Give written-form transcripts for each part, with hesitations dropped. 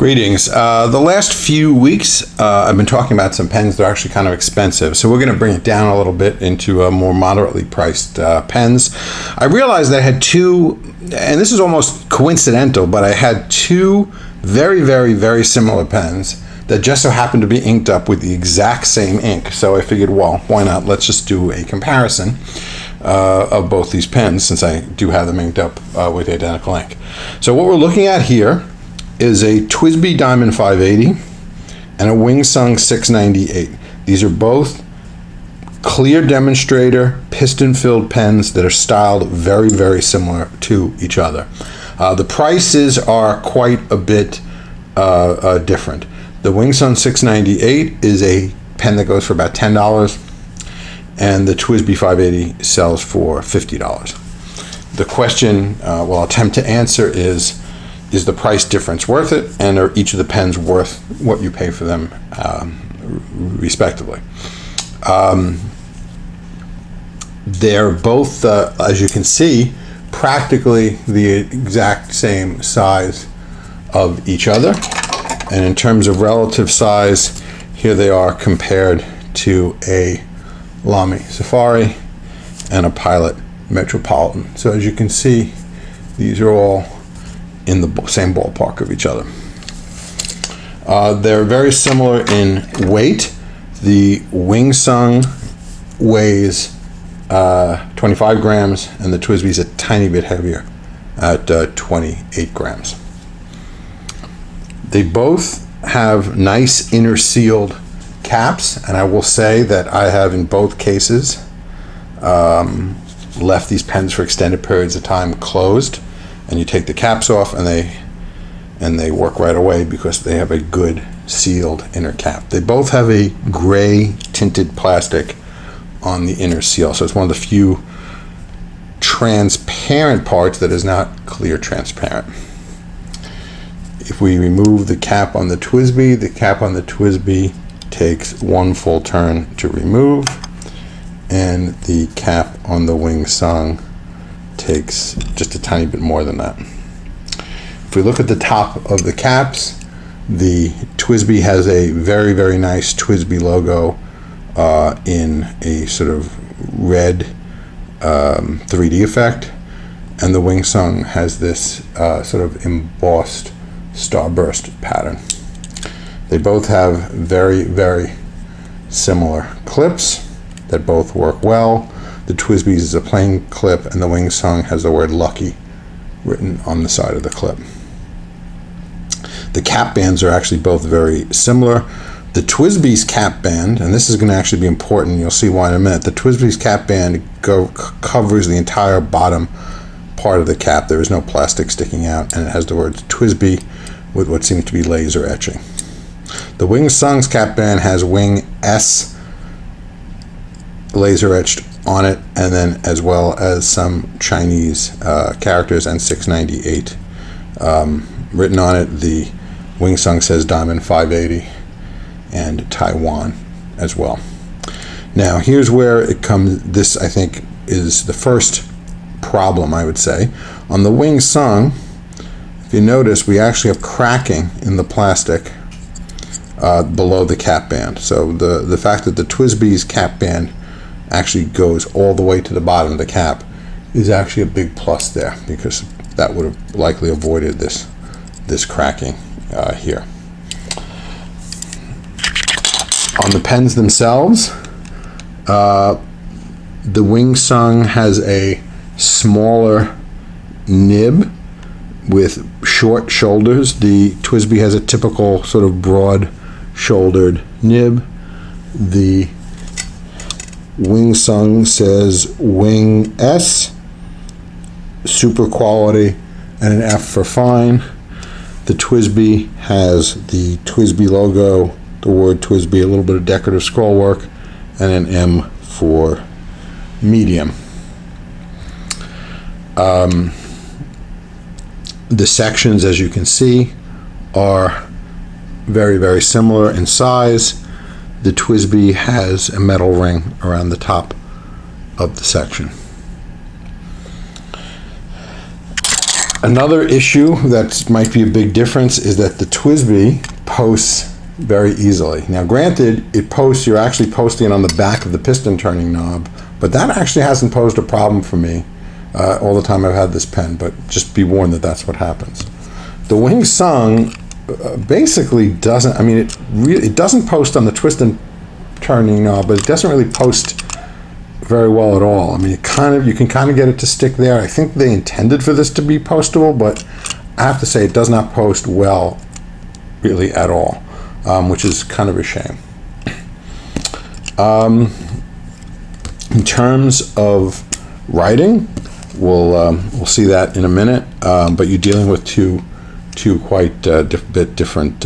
Greetings. The last few weeks I've been talking about some pens that are actually kind of expensive, so we're going to bring it down a little bit into more moderately priced pens. I realized that I had two, and this is almost coincidental, but I had two very similar pens that just so happened to be inked up with the exact same ink. So I figured, well, why not? Let's just do a comparison of both these pens, since I do have them inked up with the identical ink. So what we're looking at here is a TWISBI Diamond 580 and a Wingsung 698. These are both clear demonstrator piston-filled pens that are styled very similar to each other. The prices are quite a bit different. The Wingsung 698 is a pen that goes for about $10, and the TWISBI 580 sells for $50. The question we'll attempt to answer is the price difference worth it, and are each of the pens worth what you pay for them, respectively? They're both, as you can see, practically the exact same size of each other. And in terms of relative size, here they are compared to a Lamy Safari and a Pilot Metropolitan. So as you can see, these are all in the same ballpark of each other. They're very similar in weight. The Wingsung weighs 25 grams, and the TWISBI is a tiny bit heavier at 28 grams. They both have nice inner sealed caps, and I will say that I have in both cases left these pens for extended periods of time closed, and you take the caps off and they work right away because they have a good sealed inner cap. They both have a gray tinted plastic on the inner seal, so it's one of the few transparent parts that is not clear transparent. If we remove the cap on the TWISBI takes one full turn to remove, and the cap on the Wingsung takes just a tiny bit more than that. If we look at the top of the caps, the TWISBI has a very nice TWISBI logo in a sort of red 3D effect, and the Wingsung has this sort of embossed starburst pattern. They both have very similar clips that both work well. The TWISBI is a plain clip, and the Wingsung has the word Lucky written on the side of the clip. The cap bands are actually both very similar. The TWISBI's cap band, and this is going to actually be important, you'll see why in a minute, the TWISBI's cap band covers the entire bottom part of the cap. There is no plastic sticking out, and it has the word TWISBI with what seems to be laser etching. The Wingsung's cap band has Wing S laser etched on it, and then as well as some Chinese characters and 698 written on it. The Wingsung says Diamond 580 and Taiwan as well. Now here's where it comes. This, I think, is the first problem, I would say. On the Wingsung, if you notice, we actually have cracking in the plastic below the cap band. So the fact that the TWISBI's cap band actually goes all the way to the bottom of the cap is actually a big plus there, because that would have likely avoided this cracking here. On the pens themselves, the Wingsung has a smaller nib with short shoulders. The TWISBI has a typical sort of broad shouldered nib. The Wingsung says Wing S, super quality, and an F for fine. The TWISBI has the TWISBI logo, the word TWISBI, a little bit of decorative scroll work, and an M for medium. The sections, as you can see, are very similar in size. The TWISBI has a metal ring around the top of the section. Another issue that might be a big difference is that the TWSBI posts very easily. Now granted, it posts, you're actually posting it on the back of the piston turning knob, but that actually hasn't posed a problem for me all the time I've had this pen, but just be warned that that's what happens. The Wing Sung basically doesn't, I mean, it doesn't post on the twist and turning knob, but it doesn't really post very well at all. I mean, you can kind of get it to stick there. I think they intended for this to be postable, but I have to say it does not post well really at all, which is kind of a shame. In terms of writing, we'll see that in a minute, but you're dealing with two quite bit different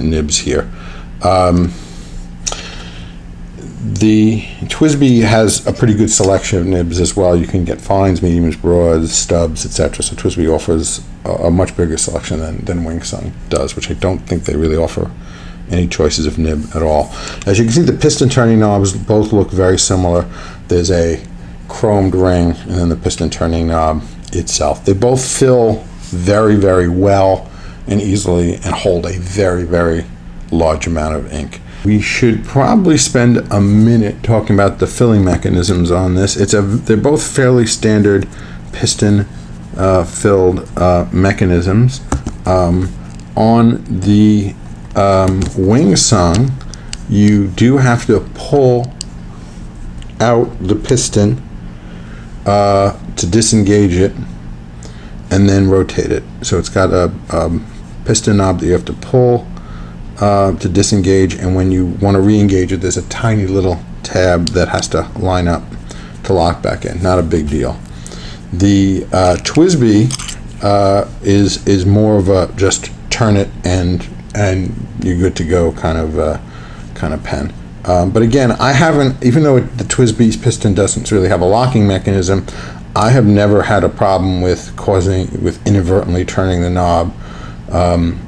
nibs here. The TWSBI has a pretty good selection of nibs as well. You can get fines, mediums, broads, stubs, etc. So TWSBI offers a much bigger selection than Wing Sung does, which I don't think they really offer any choices of nib at all. As you can see, the piston turning knobs both look very similar. There's a chromed ring and then the piston turning knob itself. They both fill very, very well and easily and hold a very, very large amount of ink. We should probably spend a minute talking about the filling mechanisms on this. They're both fairly standard piston filled mechanisms. On the Wing Sung, you do have to pull out the piston to disengage it and then rotate it. So it's got a piston knob that you have to pull to disengage, and when you want to re-engage it, there's a tiny little tab that has to line up to lock back in. Not a big deal. The TWSBI is more of a just turn it and you're good to go kind of pen. But again, I haven't, even though the TWSBI's piston doesn't really have a locking mechanism, I have never had a problem with inadvertently turning the knob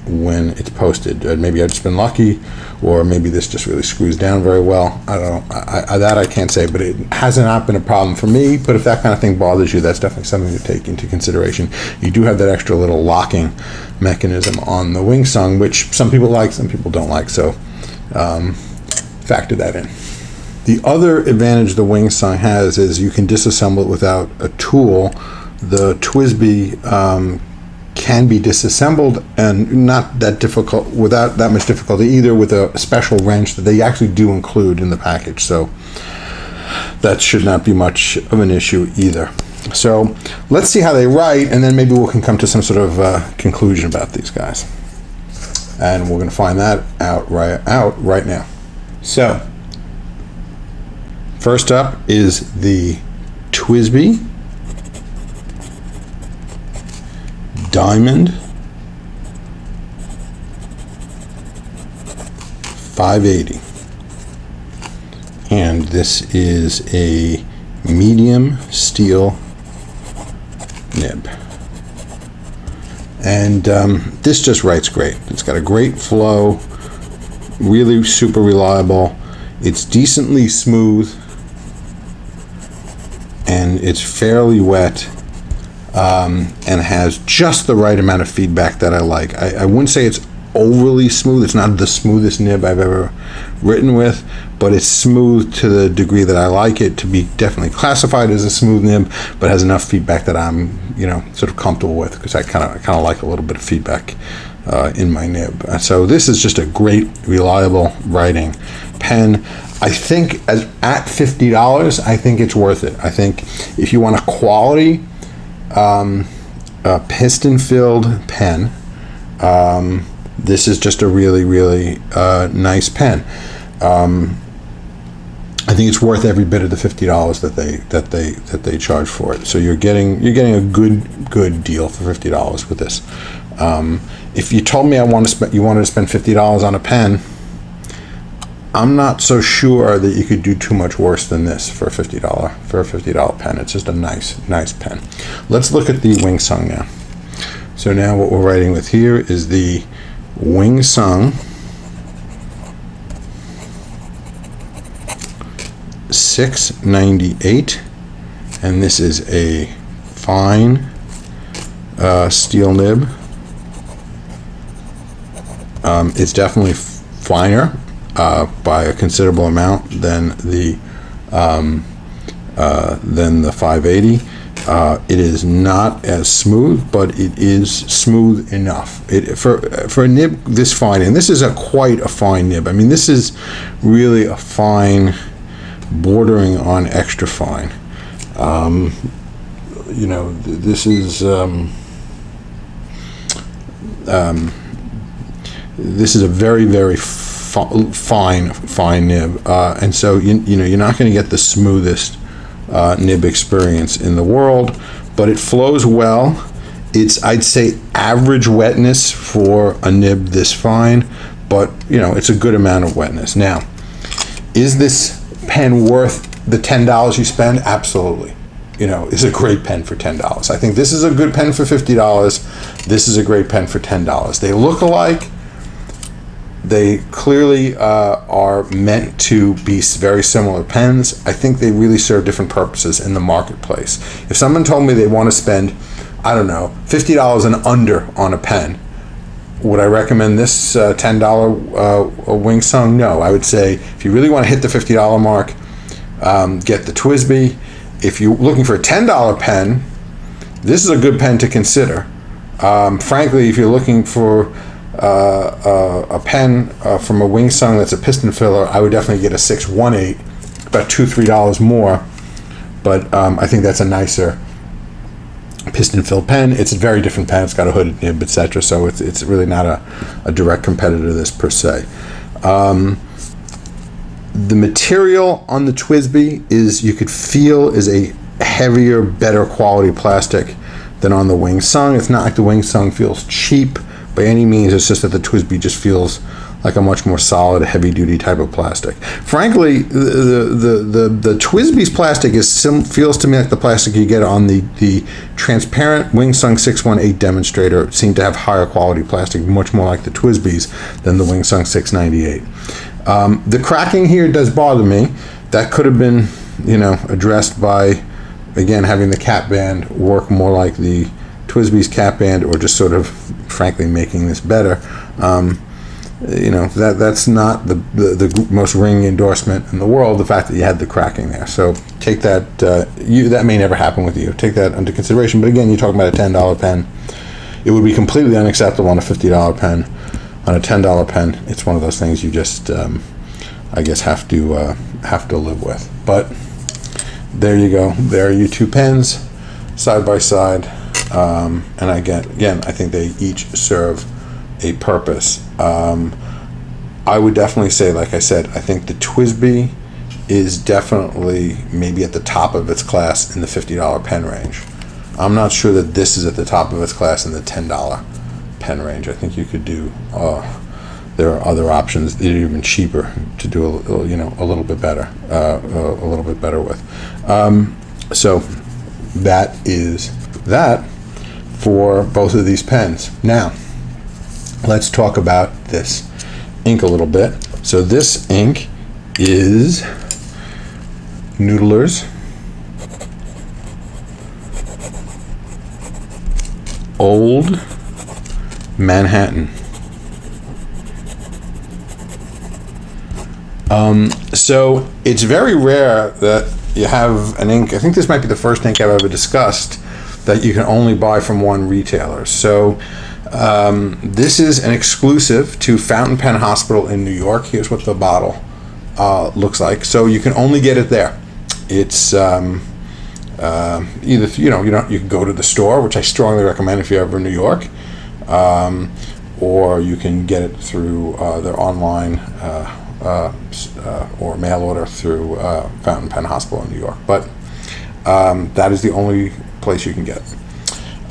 when it's posted. Maybe I've just been lucky, or maybe this just really screws down very well. I don't know. That I can't say, but it has not been a problem for me. But if that kind of thing bothers you, that's definitely something to take into consideration. You do have that extra little locking mechanism on the Wing Sung, which some people like, some people don't like. So factor that in. The other advantage the Wing Sung has is you can disassemble it without a tool. The TWSBI can be disassembled, and not that difficult, without that much difficulty either, with a special wrench that they actually do include in the package. So that should not be much of an issue either. So let's see how they write, and then maybe we can come to some sort of conclusion about these guys. And we're going to find that out right now. So first up is the TWSBI Diamond 580, and this is a medium steel nib, and this just writes great. It's got a great flow, really super reliable. It's decently smooth and it's fairly wet. And has just the right amount of feedback that I like. I wouldn't say it's overly smooth. It's not the smoothest nib I've ever written with, but it's smooth to the degree that I like it to be definitely classified as a smooth nib, but has enough feedback that I'm, sort of comfortable with, because I kind of like a little bit of feedback in my nib. So this is just a great, reliable writing pen. I think at $50, I think it's worth it. I think if you want a quality piston-filled pen, this is just a really, really nice pen. I think it's worth every bit of the $50 that they charge for it. So you're getting a good deal for $50 with this. If you told me you wanted to spend $50 on a pen, I'm not so sure that you could do too much worse than this for a $50 pen. It's just a nice pen. Let's look at the Wing Sung now. So now what we're writing with here is the Wing Sung 698, and this is a fine steel nib. It's definitely finer by a considerable amount than the 580. It is not as smooth, but it is smooth enough. For a nib this fine, and this is quite a fine nib. I mean, this is really a fine, bordering on extra fine. You know, this is a very, very fine nib, and so you know, you're not going to get the smoothest nib experience in the world, but it flows well. It's, I'd say, average wetness for a nib this fine, but you know, it's a good amount of wetness. Now, is this pen worth the $10 you spend? Absolutely. You know, it's a great pen for $10. I think this is a good pen for $50. This is a great pen for $10. They look alike. They clearly are meant to be very similar pens. I think they really serve different purposes in the marketplace. If someone told me they want to spend, I don't know, $50 and under on a pen, would I recommend this $10 Wing Sung? No. I would say if you really want to hit the $50 mark, get the TWSBI. If you're looking for a $10 pen, this is a good pen to consider. Frankly, if you're looking for a pen from a Wing Sung that's a piston filler, I would definitely get a 618, about $2-3 more, but I think that's a nicer piston filled pen. It's a very different pen. It's got a hooded nib, etc. So it's really not a direct competitor to this per se. The material on the TWSBI is, you could feel, is a heavier, better quality plastic than on the Wing Sung. It's not like the Wing Sung feels cheap by any means. It's just that the TWSBI just feels like a much more solid, heavy-duty type of plastic. Frankly, the TWSBI's plastic feels to me like the plastic you get on the transparent Wing Sung 618 demonstrator. It seemed to have higher quality plastic, much more like the TWSBI's than the Wing Sung 698. The cracking here does bother me. That could have been, you know, addressed by, again, having the cap band work more like the TWSBI's cap band, or just sort of, frankly, making this better. You know, that's not the most ringing endorsement in the world, the fact that you had the cracking there. So take that, that may never happen with you. Take that under consideration. But again, you're talking about a $10 pen. It would be completely unacceptable on a $50 pen. On a $10 pen, it's one of those things you just, I guess, have to live with. But there you go. There are your two pens, side by side. And again, I think they each serve a purpose. I would definitely say, like I said, I think the TWSBI is definitely maybe at the top of its class in the $50 pen range. I'm not sure that this is at the top of its class in the $10 pen range. I think you could do, there are other options that are even cheaper to do a little bit better, with. So that is that for both of these pens. Now, let's talk about this ink a little bit. So this ink is Noodler's Old Manhattan. So it's very rare that you have an ink. I think this might be the first ink I've ever discussed that you can only buy from one retailer. So this is an exclusive to Fountain Pen Hospital in New York. Here's what the bottle looks like. So you can only get it there. It's either, you can go to the store, which I strongly recommend if you're ever in New York, or you can get it through their online or mail order through Fountain Pen Hospital in New York. But that is the only place you can get it.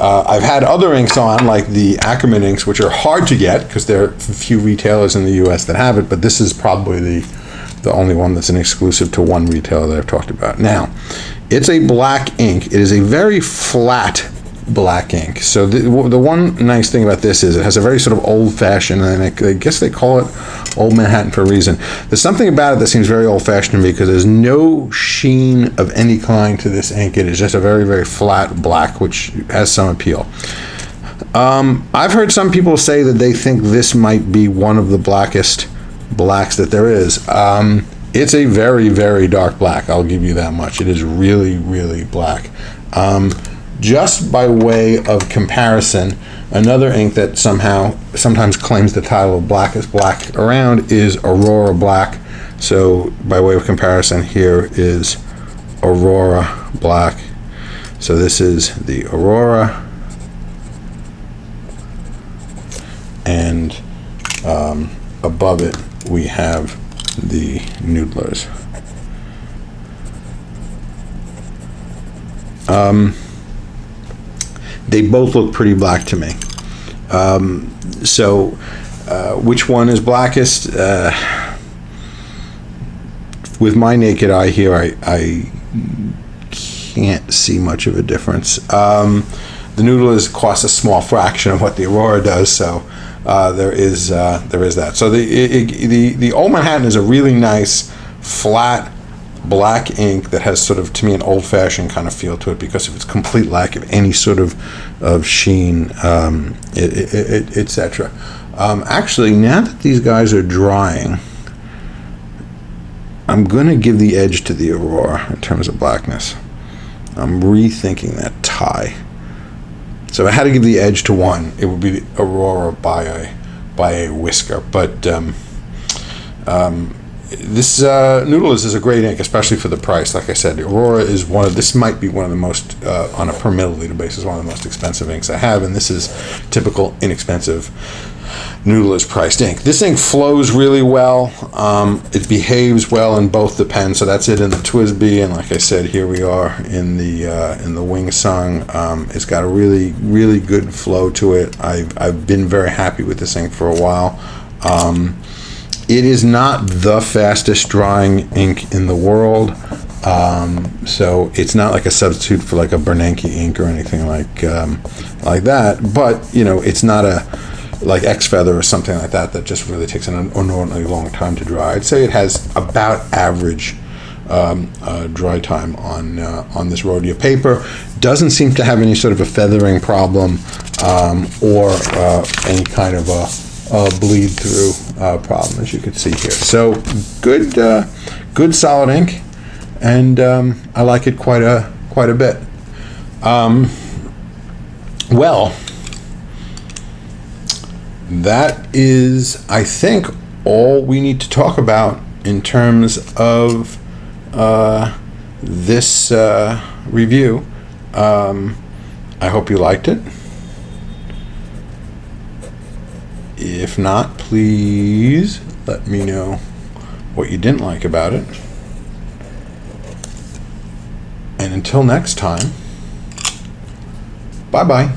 I've had other inks on, like the Ackerman inks, which are hard to get because there are few retailers in the U.S. that have it, but this is probably the only one that's an exclusive to one retailer that I've talked about. Now, it's a black ink. It is a very flat black ink. So the one nice thing about this is it has a very sort of old-fashioned, and I guess they call it Old Manhattan for a reason. There's something about it that seems very old-fashioned to me because there's no sheen of any kind to this ink. It is just a very, very flat black, which has some appeal. I've heard some people say that they think this might be one of the blackest blacks that there is. It's a very, very dark black. I'll give you that much. It is really, really black. Just by way of comparison, another ink that sometimes claims the title of blackest black around is Aurora Black. So by way of comparison, here is Aurora Black. So this is the Aurora, and above it we have the Noodlers. They both look pretty black to me. So which one is blackest? With my naked eye here, I can't see much of a difference. The Noodlers cost a small fraction of what the Aurora does, so there is that. So the Old Manhattan is a really nice flat black ink that has sort of, to me, an old-fashioned kind of feel to it because of its complete lack of any sort of sheen, etc. Actually, now that these guys are drying, I'm going to give the edge to the Aurora in terms of blackness. I'm rethinking that tie. So if I had to give the edge to one, it would be the Aurora by a whisker. But this Noodlers is a great ink, especially for the price. Like I said, the Aurora is this might be one of the most, on a per milliliter basis, one of the most expensive inks I have, and this is typical inexpensive Noodler's priced ink. This ink flows really well. It behaves well in both the pens, so that's it in the TWISBI, and like I said, here we are in the Wing Sung. It's got a really, really good flow to it. I've been very happy with this ink for a while. It is not the fastest drying ink in the world, so it's not like a substitute for like a Bernanke ink or anything like that. But you know, it's not a like X Feather or something like that just really takes an inordinately long time to dry. I'd say it has about average dry time on this Rhodia paper. Doesn't seem to have any sort of a feathering problem or any kind of a bleed through problem, as you can see here. So good solid ink, and I like it quite a bit. Well, that is, I think, all we need to talk about in terms of this review. I hope you liked it. If not, please let me know what you didn't like about it. And until next time, bye-bye.